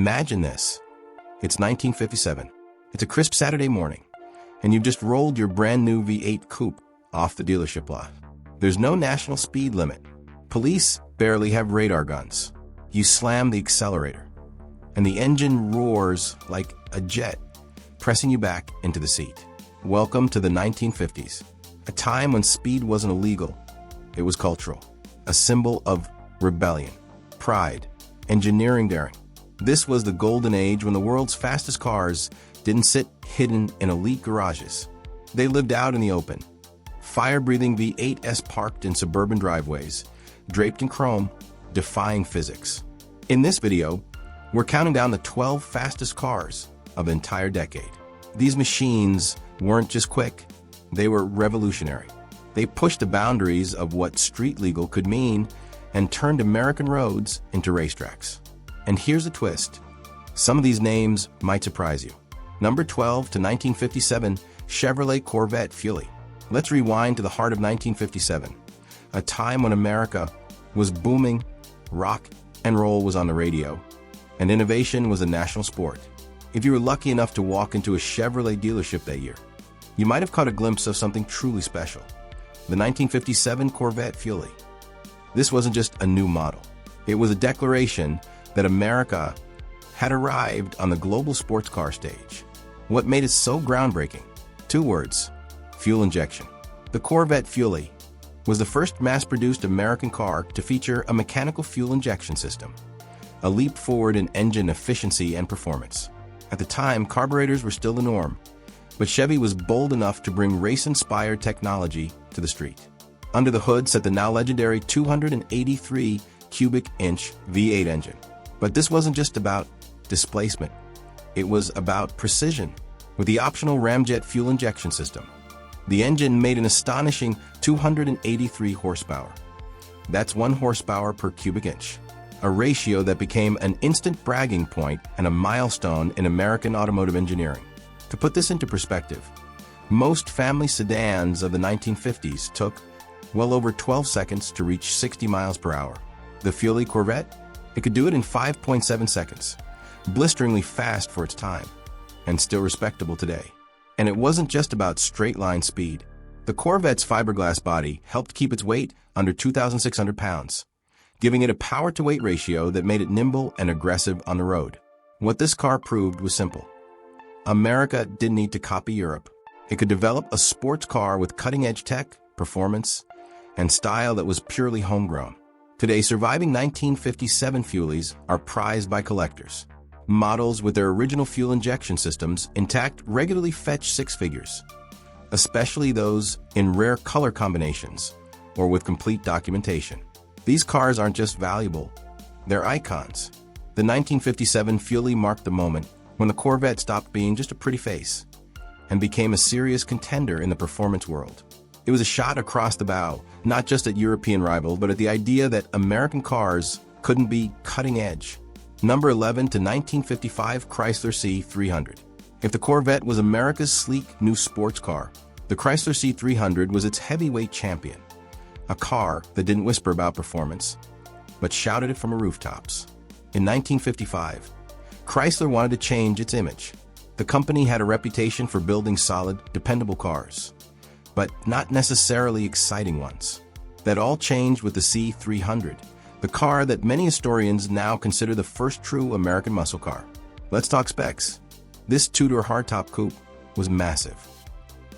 Imagine this. It's 1957. It's a crisp Saturday morning, and you've just rolled your brand new V8 Coupe off the dealership lot. There's no national speed limit. Police barely have radar guns. You slam the accelerator, and the engine roars like a jet, pressing you back into the seat. Welcome to the 1950s, a time when speed wasn't illegal. It was cultural, a symbol of rebellion, pride, engineering daring. This was the golden age when the world's fastest cars didn't sit hidden in elite garages. They lived out in the open. Fire-breathing V8s parked in suburban driveways, draped in chrome, defying physics. In this video, we're counting down the 12 fastest cars of the entire decade. These machines weren't just quick, they were revolutionary. They pushed the boundaries of what street legal could mean and turned American roads into racetracks. And here's a twist. Some of these names might surprise you. Number 12 to 1957, Chevrolet Corvette Fuelie. Let's rewind to the heart of 1957, a time when America was booming, rock and roll was on the radio, and innovation was a national sport. If you were lucky enough to walk into a Chevrolet dealership that year, you might have caught a glimpse of something truly special. The 1957 Corvette Fuelie. This wasn't just a new model. It was a declaration that America had arrived on the global sports car stage. What made it so groundbreaking? 2 words: fuel injection. The Corvette Fuelie was the first mass-produced American car to feature a mechanical fuel injection system, a leap forward in engine efficiency and performance. At the time, carburetors were still the norm, but Chevy was bold enough to bring race-inspired technology to the street. Under the hood sat the now legendary 283 cubic inch V8 engine. But this wasn't just about displacement. It was about precision. With the optional ramjet fuel injection system, the engine made an astonishing 283 horsepower. That's 1 horsepower per cubic inch, a ratio that became an instant bragging point and a milestone in American automotive engineering. To put this into perspective, most family sedans of the 1950s took well over 12 seconds to reach 60 miles per hour. The Fuelie Corvette? It could do it in 5.7 seconds, blisteringly fast for its time, and still respectable today. And it wasn't just about straight-line speed. The Corvette's fiberglass body helped keep its weight under 2,600 pounds, giving it a power-to-weight ratio that made it nimble and aggressive on the road. What this car proved was simple. America didn't need to copy Europe. It could develop a sports car with cutting-edge tech, performance, and style that was purely homegrown. Today, surviving 1957 Fuelies are prized by collectors. Models with their original fuel injection systems intact regularly fetch 6 figures, especially those in rare color combinations or with complete documentation. These cars aren't just valuable, they're icons. The 1957 Fuelie marked the moment when the Corvette stopped being just a pretty face and became a serious contender in the performance world. It was a shot across the bow, not just at European rivals, but at the idea that American cars couldn't be cutting edge. Number 11 to 1955 Chrysler C-300. If the Corvette was America's sleek new sports car, the Chrysler C-300 was its heavyweight champion. A car that didn't whisper about performance, but shouted it from the rooftops. In 1955, Chrysler wanted to change its image. The company had a reputation for building solid, dependable cars, but not necessarily exciting ones. That all changed with the C-300, the car that many historians now consider the first true American muscle car. Let's talk specs. This two-door hardtop coupe was massive,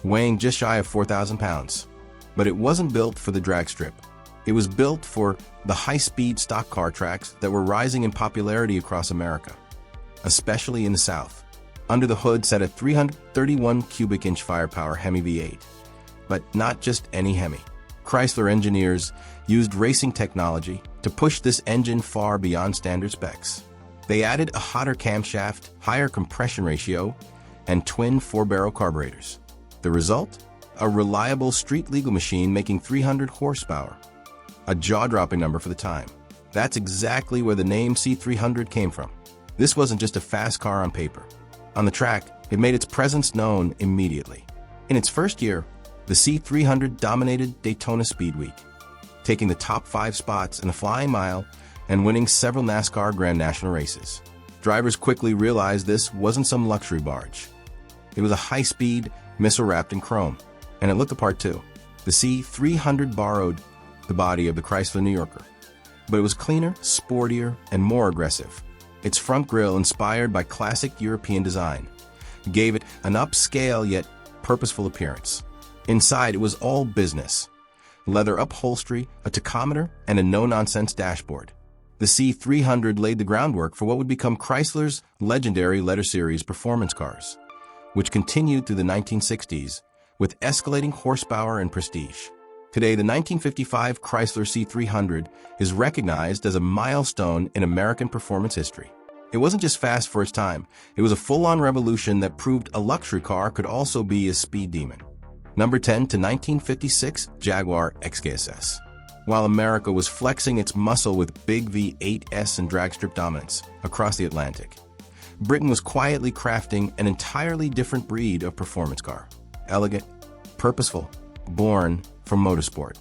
weighing just shy of 4,000 pounds. But it wasn't built for the drag strip. It was built for the high-speed stock car tracks that were rising in popularity across America, especially in the South. Under the hood sat a 331 cubic inch firepower Hemi V8. But not just any Hemi. Chrysler engineers used racing technology to push this engine far beyond standard specs. They added a hotter camshaft, higher compression ratio, and twin 4-barrel carburetors. The result? A reliable street-legal machine making 300 horsepower, a jaw-dropping number for the time. That's exactly where the name C-300 came from. This wasn't just a fast car on paper. On the track, it made its presence known immediately. In its first year, the C-300 dominated Daytona Speed Week, taking the top 5 spots in the flying mile and winning several NASCAR Grand National races. Drivers quickly realized this wasn't some luxury barge. It was a high-speed missile wrapped in chrome, and it looked the part too. The C-300 borrowed the body of the Chrysler New Yorker, but it was cleaner, sportier, and more aggressive. Its front grille, inspired by classic European design, gave it an upscale yet purposeful appearance. Inside, it was all business. Leather upholstery, a tachometer, and a no-nonsense dashboard. The C-300 laid the groundwork for what would become Chrysler's legendary letter series performance cars, which continued through the 1960s with escalating horsepower and prestige. Today, the 1955 Chrysler C-300 is recognized as a milestone in American performance history. It wasn't just fast for its time, it was a full-on revolution that proved a luxury car could also be a speed demon. Number 10 to 1956 Jaguar XKSS. While America was flexing its muscle with big V8s and dragstrip dominance across the Atlantic, Britain was quietly crafting an entirely different breed of performance car. Elegant, purposeful, born from motorsport.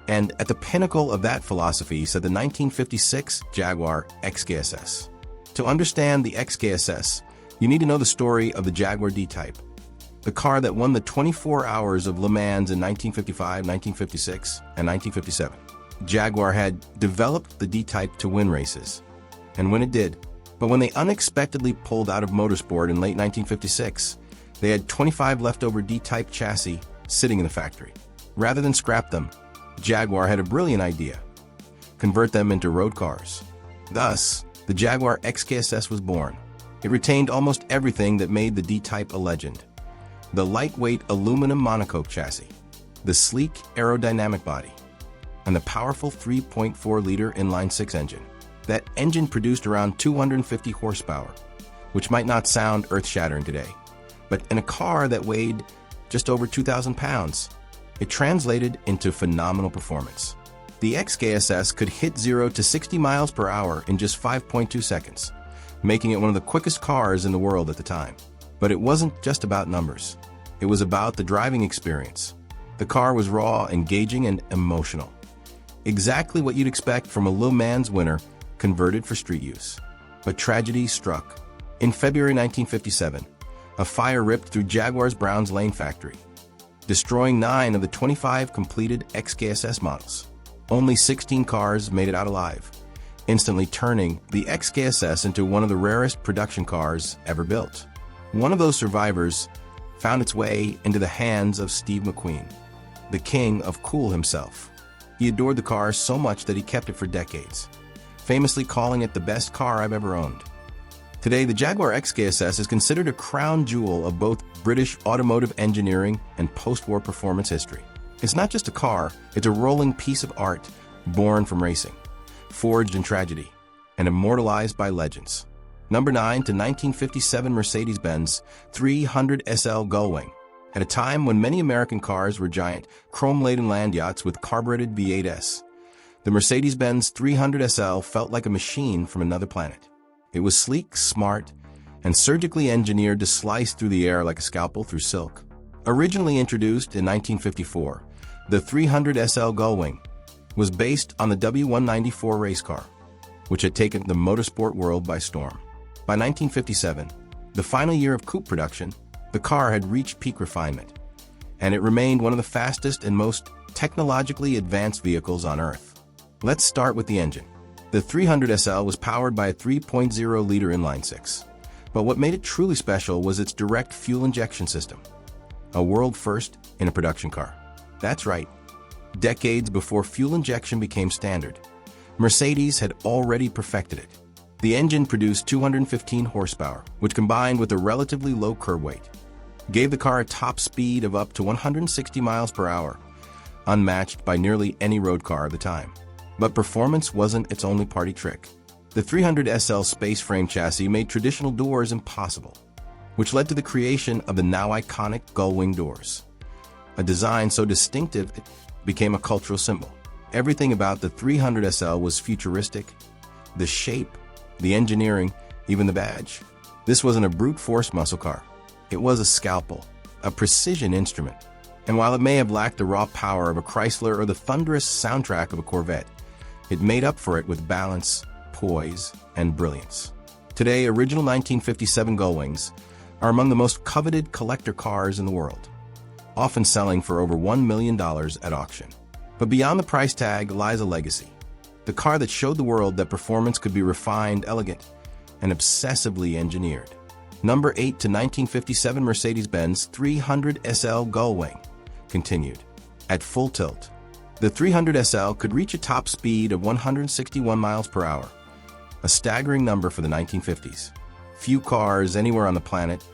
And at the pinnacle of that philosophy sat the 1956 Jaguar XKSS. To understand the XKSS, you need to know the story of the Jaguar D-Type, the car that won the 24 Hours of Le Mans in 1955, 1956, and 1957. Jaguar had developed the D-Type to win races, and when it did, but when they unexpectedly pulled out of motorsport in late 1956, they had 25 leftover D-Type chassis sitting in the factory. Rather than scrap them, Jaguar had a brilliant idea: convert them into road cars. Thus, the Jaguar XKSS was born. It retained almost everything that made the D-Type a legend: the lightweight aluminum monocoque chassis, the sleek aerodynamic body, and the powerful 3.4-liter inline-six engine. That engine produced around 250 horsepower, which might not sound earth-shattering today, but in a car that weighed just over 2,000 pounds, it translated into phenomenal performance. The XKSS could hit 0 to 60 miles per hour in just 5.2 seconds, making it one of the quickest cars in the world at the time. But it wasn't just about numbers. It was about the driving experience. The car was raw, engaging, and emotional. Exactly what you'd expect from a Le Mans winner converted for street use. But tragedy struck. In February 1957, a fire ripped through Jaguar's Browns Lane factory, destroying 9 of the 25 completed XKSS models. Only 16 cars made it out alive, instantly turning the XKSS into one of the rarest production cars ever built. One of those survivors found its way into the hands of Steve McQueen, the king of cool himself. He adored the car so much that he kept it for decades, famously calling it the best car I've ever owned. Today, the Jaguar XKSS is considered a crown jewel of both British automotive engineering and post-war performance history. It's not just a car, it's a rolling piece of art born from racing, forged in tragedy, and immortalized by legends. Number 9 to 1957 Mercedes-Benz 300 SL Gullwing. At a time when many American cars were giant, chrome-laden land yachts with carbureted V8s, the Mercedes-Benz 300 SL felt like a machine from another planet. It was sleek, smart, and surgically engineered to slice through the air like a scalpel through silk. Originally introduced in 1954, the 300 SL Gullwing was based on the W194 race car, which had taken the motorsport world by storm. By 1957, the final year of Coupe production, the car had reached peak refinement, and it remained one of the fastest and most technologically advanced vehicles on Earth. Let's start with the engine. The 300 SL was powered by a 3.0-liter inline-six, but what made it truly special was its direct fuel injection system, a world first in a production car. That's right, decades before fuel injection became standard, Mercedes had already perfected it. The engine produced 215 horsepower, which combined with a relatively low curb weight, gave the car a top speed of up to 160 miles per hour, unmatched by nearly any road car of the time. But performance wasn't its only party trick. The 300 SL space frame chassis made traditional doors impossible, which led to the creation of the now iconic Gullwing doors. A design so distinctive it became a cultural symbol. Everything about the 300 SL was futuristic: the shape, the engineering, even the badge. This wasn't a brute force muscle car. It was a scalpel, a precision instrument. And while it may have lacked the raw power of a Chrysler or the thunderous soundtrack of a Corvette, it made up for it with balance, poise, and brilliance. Today, original 1957 Gullwings are among the most coveted collector cars in the world, often selling for over $1 million at auction. But beyond the price tag lies a legacy. The car that showed the world that performance could be refined, elegant, and obsessively engineered. Number 8 to 1957 Mercedes-Benz 300 SL Gullwing continued. At full tilt, the 300 SL could reach a top speed of 161 miles per hour, a staggering number for the 1950s. Few cars anywhere on the planet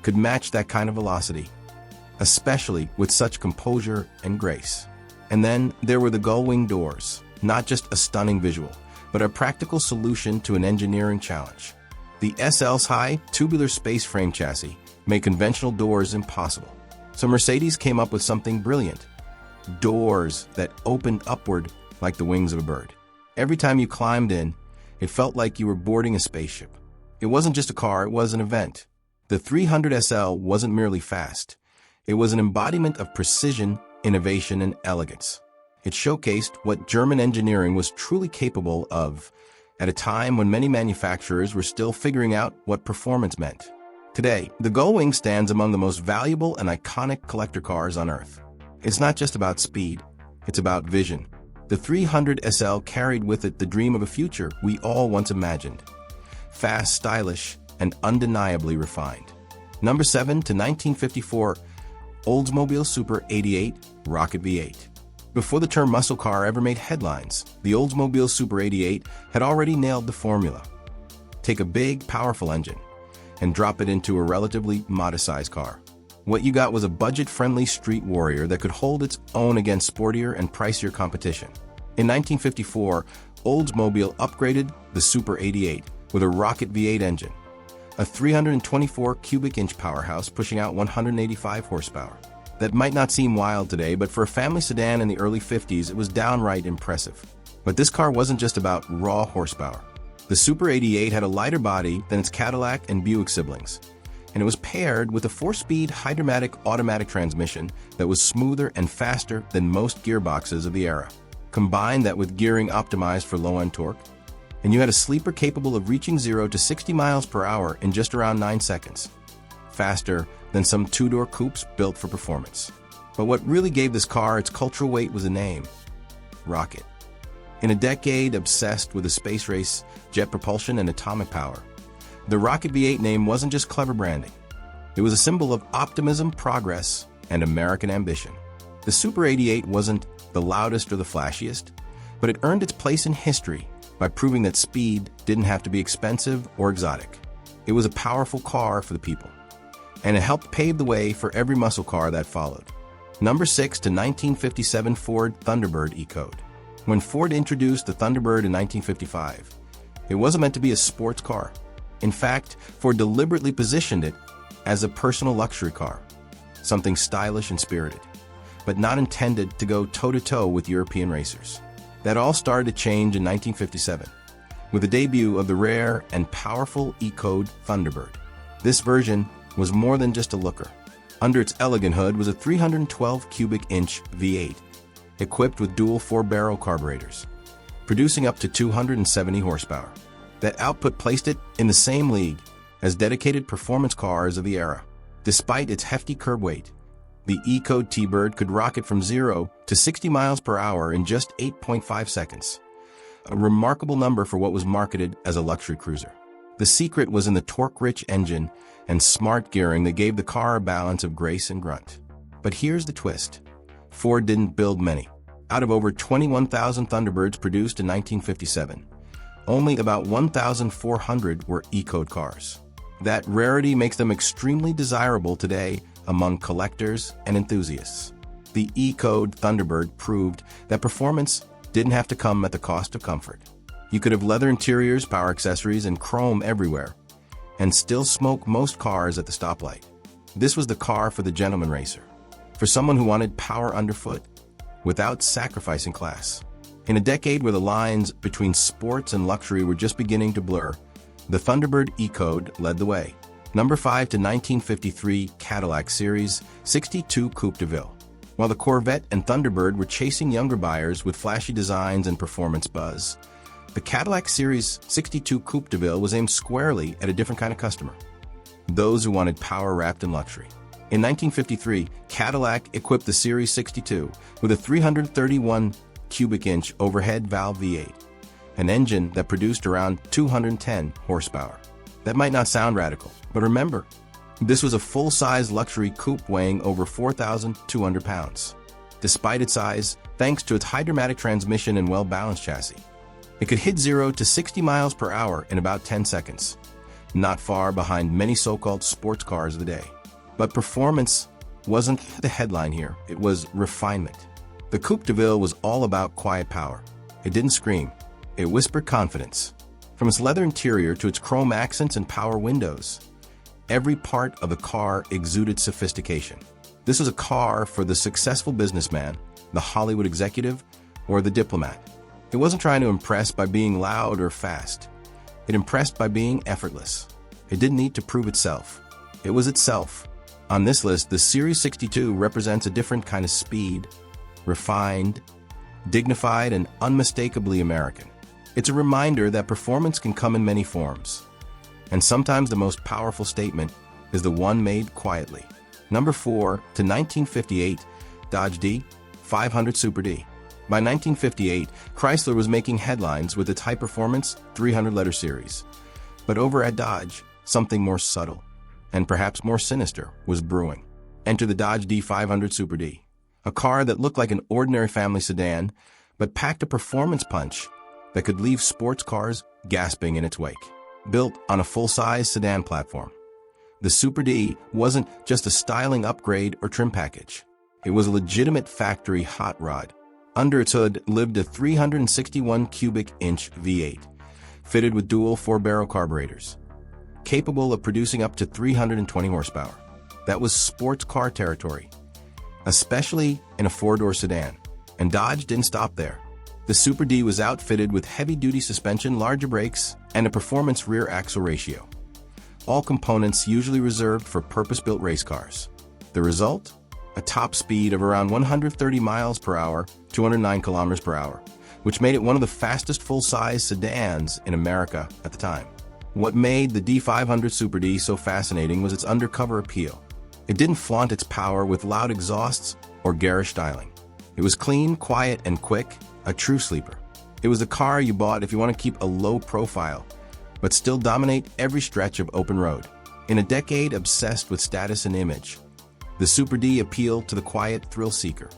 could match that kind of velocity, especially with such composure and grace. And then there were the Gullwing doors, not just a stunning visual, but a practical solution to an engineering challenge. The SL's high, tubular space frame chassis made conventional doors impossible. So Mercedes came up with something brilliant: doors that opened upward like the wings of a bird. Every time you climbed in, it felt like you were boarding a spaceship. It wasn't just a car, it was an event. The 300 SL wasn't merely fast. It was an embodiment of precision, innovation, and elegance. It showcased what German engineering was truly capable of at a time when many manufacturers were still figuring out what performance meant. Today, the Gullwing stands among the most valuable and iconic collector cars on Earth. It's not just about speed, it's about vision. The 300 SL carried with it the dream of a future we all once imagined: fast, stylish, and undeniably refined. Number 7 to 1954 Oldsmobile Super 88 Rocket V8. Before the term muscle car ever made headlines, the Oldsmobile Super 88 had already nailed the formula. Take a big, powerful engine and drop it into a relatively modest-sized car. What you got was a budget-friendly street warrior that could hold its own against sportier and pricier competition. In 1954, Oldsmobile upgraded the Super 88 with a Rocket V8 engine, a 324 cubic inch powerhouse pushing out 185 horsepower. That might not seem wild today, but for a family sedan in the early 50s, it was downright impressive. But this car wasn't just about raw horsepower. The Super 88 had a lighter body than its Cadillac and Buick siblings, and it was paired with a 4-speed Hydramatic automatic transmission that was smoother and faster than most gearboxes of the era. Combine that with gearing optimized for low-end torque, and you had a sleeper capable of reaching 0 to 60 miles per hour in just around 9 seconds. Faster than some two-door coupes built for performance. But what really gave this car its cultural weight was a name: Rocket. In a decade obsessed with the space race, jet propulsion, and atomic power, the Rocket V8 name wasn't just clever branding. It was a symbol of optimism, progress, and American ambition. The Super 88 wasn't the loudest or the flashiest, but it earned its place in history by proving that speed didn't have to be expensive or exotic. It was a powerful car for the people, and it helped pave the way for every muscle car that followed. Number 6 to 1957 Ford Thunderbird E-Code. When Ford introduced the Thunderbird in 1955, it wasn't meant to be a sports car. In fact, Ford deliberately positioned it as a personal luxury car, something stylish and spirited, but not intended to go toe-to-toe with European racers. That all started to change in 1957, with the debut of the rare and powerful E-Code Thunderbird. This version was more than just a looker. Under its elegant hood was a 312 cubic inch V8, equipped with dual 4-barrel carburetors, producing up to 270 horsepower. That output placed it in the same league as dedicated performance cars of the era. Despite its hefty curb weight, the E-Code T-Bird could rocket from 0 to 60 miles per hour in just 8.5 seconds, a remarkable number for what was marketed as a luxury cruiser. The secret was in the torque-rich engine and smart gearing that gave the car a balance of grace and grunt. But here's the twist: Ford didn't build many. Out of over 21,000 Thunderbirds produced in 1957, only about 1,400 were E-Code cars. That rarity makes them extremely desirable today among collectors and enthusiasts. The E-Code Thunderbird proved that performance didn't have to come at the cost of comfort. You could have leather interiors, power accessories, and chrome everywhere, and still smoke most cars at the stoplight. This was the car for the gentleman racer, for someone who wanted power underfoot without sacrificing class. In a decade where the lines between sports and luxury were just beginning to blur, the Thunderbird E-Code led the way. Number 5 to 1953 Cadillac Series 62 Coupe DeVille. While the Corvette and Thunderbird were chasing younger buyers with flashy designs and performance buzz, The Cadillac Series 62 Coupe DeVille was aimed squarely at a different kind of customer, those who wanted power wrapped in luxury. In 1953, Cadillac equipped the Series 62 with a 331 cubic inch overhead valve V8, an engine that produced around 210 horsepower. That might not sound radical, but remember, this was a full-size luxury coupe weighing over 4,200 pounds. Despite its size, thanks to its high-dramatic transmission and well-balanced chassis, it could hit 0 to 60 miles per hour in about 10 seconds, not far behind many so-called sports cars of the day. But performance wasn't the headline here, it was refinement. The Coupe DeVille was all about quiet power. It didn't scream, it whispered confidence. From its leather interior to its chrome accents and power windows, every part of the car exuded sophistication. This was a car for the successful businessman, the Hollywood executive, or the diplomat. It wasn't trying to impress by being loud or fast. It impressed by being effortless. It didn't need to prove itself. It was itself. On this list, the Series 62 represents a different kind of speed, refined, dignified, and unmistakably American. It's a reminder that performance can come in many forms, and sometimes the most powerful statement is the one made quietly. Number 4 to 1958, Dodge D500 Super D. By 1958, Chrysler was making headlines with its high-performance 300-letter series. But over at Dodge, something more subtle, and perhaps more sinister, was brewing. Enter the Dodge D500 Super D, a car that looked like an ordinary family sedan, but packed a performance punch that could leave sports cars gasping in its wake. Built on a full-size sedan platform, the Super D wasn't just a styling upgrade or trim package. It was a legitimate factory hot rod. Under its hood lived a 361 cubic inch V8, fitted with dual 4-barrel carburetors, capable of producing up to 320 horsepower. That was sports car territory, especially in a 4-door sedan. And Dodge didn't stop there. The Super D was outfitted with heavy-duty suspension, larger brakes, and a performance rear axle ratio. All components usually reserved for purpose-built race cars. The result? A top speed of around 130 miles per hour, 209 kilometers per hour, which made it one of the fastest full-size sedans in America at the time. What made the D500 Super D so fascinating was its undercover appeal. It didn't flaunt its power with loud exhausts or garish styling. It was clean, quiet, and quick, a true sleeper. It was the car you bought if you want to keep a low profile, but still dominate every stretch of open road. In a decade obsessed with status and image, the Super D appealed to the quiet thrill seeker,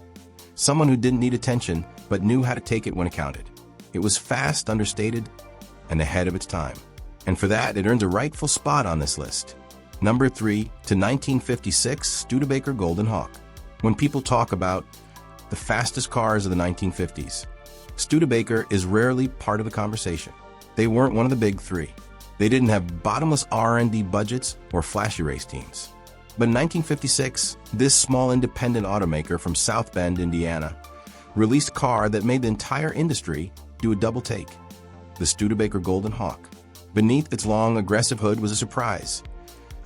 someone who didn't need attention but knew how to take it when it counted. It was fast, understated, and ahead of its time. And for that, it earns a rightful spot on this list. Number 3 to 1956, Studebaker Golden Hawk. When people talk about the fastest cars of the 1950s, Studebaker is rarely part of the conversation. They weren't one of the big three. They didn't have bottomless R&D budgets or flashy race teams. But in 1956, this small independent automaker from South Bend, Indiana, released a car that made the entire industry do a double take, the Studebaker Golden Hawk. Beneath its long, aggressive hood was a surprise,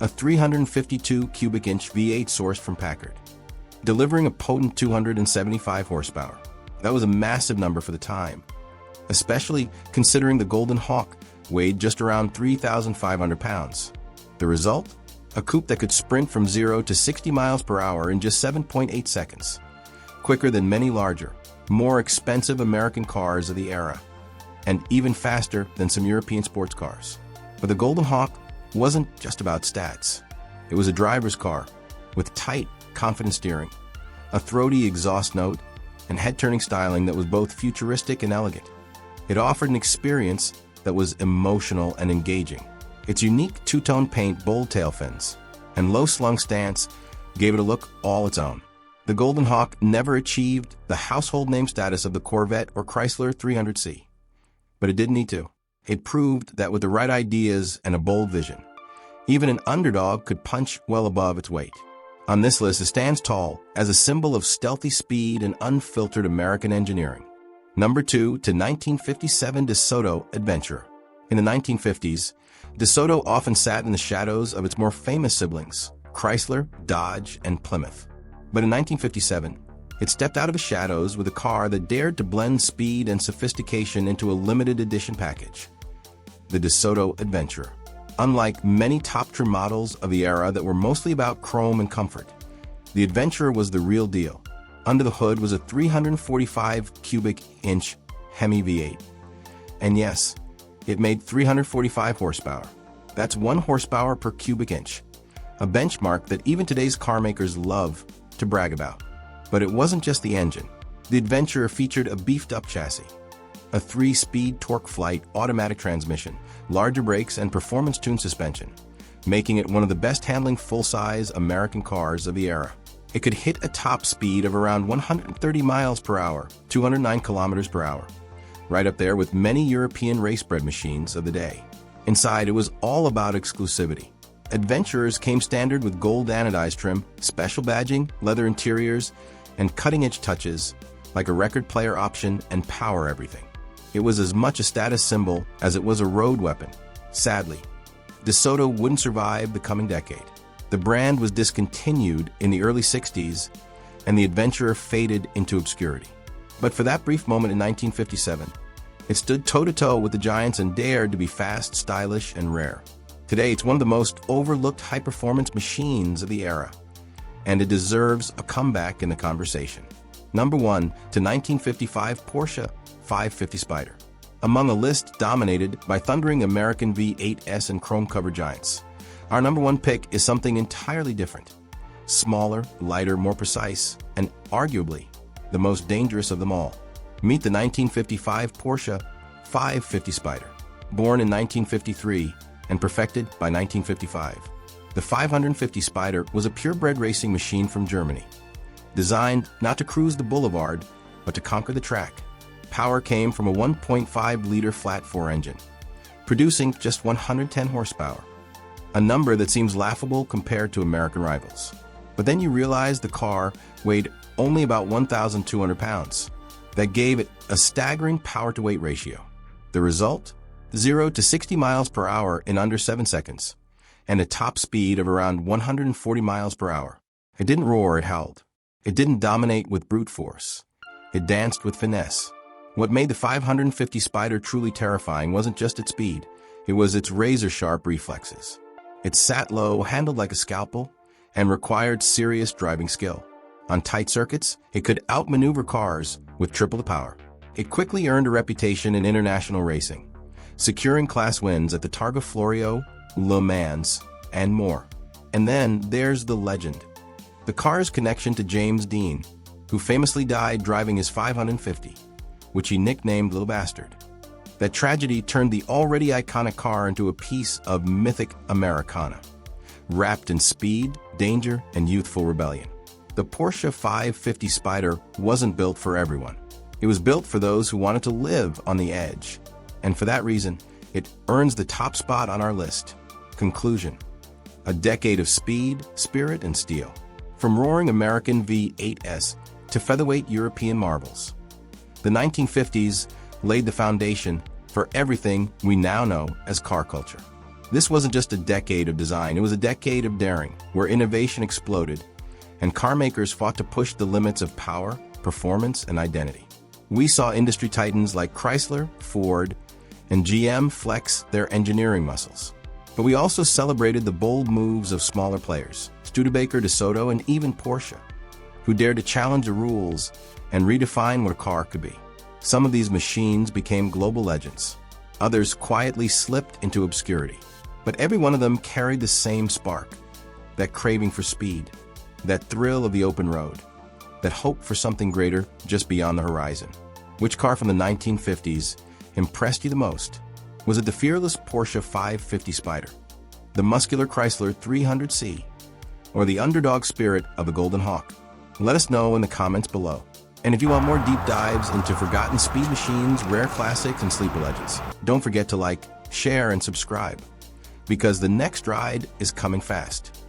a 352 cubic inch V8 sourced from Packard, delivering a potent 275 horsepower. That was a massive number for the time, especially considering the Golden Hawk weighed just around 3,500 pounds. The result? A coupe that could sprint from 0 to 60 miles per hour in just 7.8 seconds, quicker than many larger, more expensive American cars of the era, and even faster than some European sports cars. But the Golden Hawk wasn't just about stats. It was a driver's car with tight, confident steering, a throaty exhaust note, and head-turning styling that was both futuristic and elegant. It offered an experience that was emotional and engaging. Its unique two-tone paint, bold tail fins, and low-slung stance gave it a look all its own. The Golden Hawk never achieved the household name status of the Corvette or Chrysler 300C, but it didn't need to. It proved that with the right ideas and a bold vision, even an underdog could punch well above its weight. On this list, it stands tall as a symbol of stealthy speed and unfiltered American engineering. Number 2 to 1957, DeSoto Adventurer. In the 1950s, DeSoto often sat in the shadows of its more famous siblings, Chrysler, Dodge, and Plymouth. But in 1957, It stepped out of the shadows with a car that dared to blend speed and sophistication into a limited edition package. The DeSoto Adventurer. Unlike many top-trim models of the era that were mostly about chrome and comfort, the Adventurer was the real deal. Under the hood was a 345 cubic inch Hemi V8. And yes, it made 345 horsepower. That's 1 horsepower per cubic inch, a benchmark that even today's car makers love to brag about. But it wasn't just the engine. The Adventurer featured a beefed-up chassis, a 3-speed torque-flight automatic transmission, larger brakes, and performance-tuned suspension, making it one of the best-handling full-size American cars of the era. It could hit a top speed of around 130 miles per hour, 209 kilometers per hour, right up there with many European race-bred machines of the day. Inside, it was all about exclusivity. Adventurers came standard with gold anodized trim, special badging, leather interiors, and cutting-edge touches like a record player option and power everything. It was as much a status symbol as it was a road weapon. Sadly, DeSoto wouldn't survive the coming decade. The brand was discontinued in the early 60s, and the Adventurer faded into obscurity. But for that brief moment in 1957, it stood toe-to-toe with the giants and dared to be fast, stylish, and rare. Today, it's one of the most overlooked high-performance machines of the era, and it deserves a comeback in the conversation. Number 1 to 1955 Porsche 550 Spyder. Among a list dominated by thundering American V8s and chrome-covered giants, our number 1 pick is something entirely different. Smaller, lighter, more precise, and arguably the most dangerous of them all. Meet the 1955 Porsche 550 Spyder. Born in 1953 and perfected by 1955, the 550 Spyder was a purebred racing machine from Germany. Designed not to cruise the boulevard, but to conquer the track. Power came from a 1.5-liter flat-4 engine, producing just 110 horsepower, a number that seems laughable compared to American rivals. But then you realize the car weighed only about 1,200 pounds. That gave it a staggering power-to-weight ratio. The result? 0 to 60 miles per hour in under 7 seconds, and a top speed of around 140 miles per hour. It didn't roar, it howled. It didn't dominate with brute force. It danced with finesse. What made the 550 Spyder truly terrifying wasn't just its speed, it was its razor-sharp reflexes. It sat low, handled like a scalpel, and required serious driving skill. On tight circuits, it could outmaneuver cars with triple the power. It quickly earned a reputation in international racing, securing class wins at the Targa Florio, Le Mans, and more. And then there's the legend. The car's connection to James Dean, who famously died driving his 550, which he nicknamed Little Bastard. That tragedy turned the already iconic car into a piece of mythic Americana, wrapped in speed, danger, and youthful rebellion. The Porsche 550 Spyder wasn't built for everyone. It was built for those who wanted to live on the edge. And for that reason, it earns the top spot on our list. Conclusion: a decade of speed, spirit, and steel. From roaring American V8s to featherweight European marvels, the 1950s laid the foundation for everything we now know as car culture. This wasn't just a decade of design, it was a decade of daring, where innovation exploded and car makers fought to push the limits of power, performance, and identity. We saw industry titans like Chrysler, Ford, and GM flex their engineering muscles. But we also celebrated the bold moves of smaller players, Studebaker, DeSoto, and even Porsche, who dared to challenge the rules and redefine what a car could be. Some of these machines became global legends. Others quietly slipped into obscurity. But every one of them carried the same spark, that craving for speed, that thrill of the open road, that hope for something greater just beyond the horizon. Which car from the 1950s impressed you the most? Was it the fearless Porsche 550 Spyder, the muscular Chrysler 300C, or the underdog spirit of the Golden Hawk? Let us know in the comments below. And if you want more deep dives into forgotten speed machines, rare classics, and sleeper legends, don't forget to like, share, and subscribe, because the next ride is coming fast.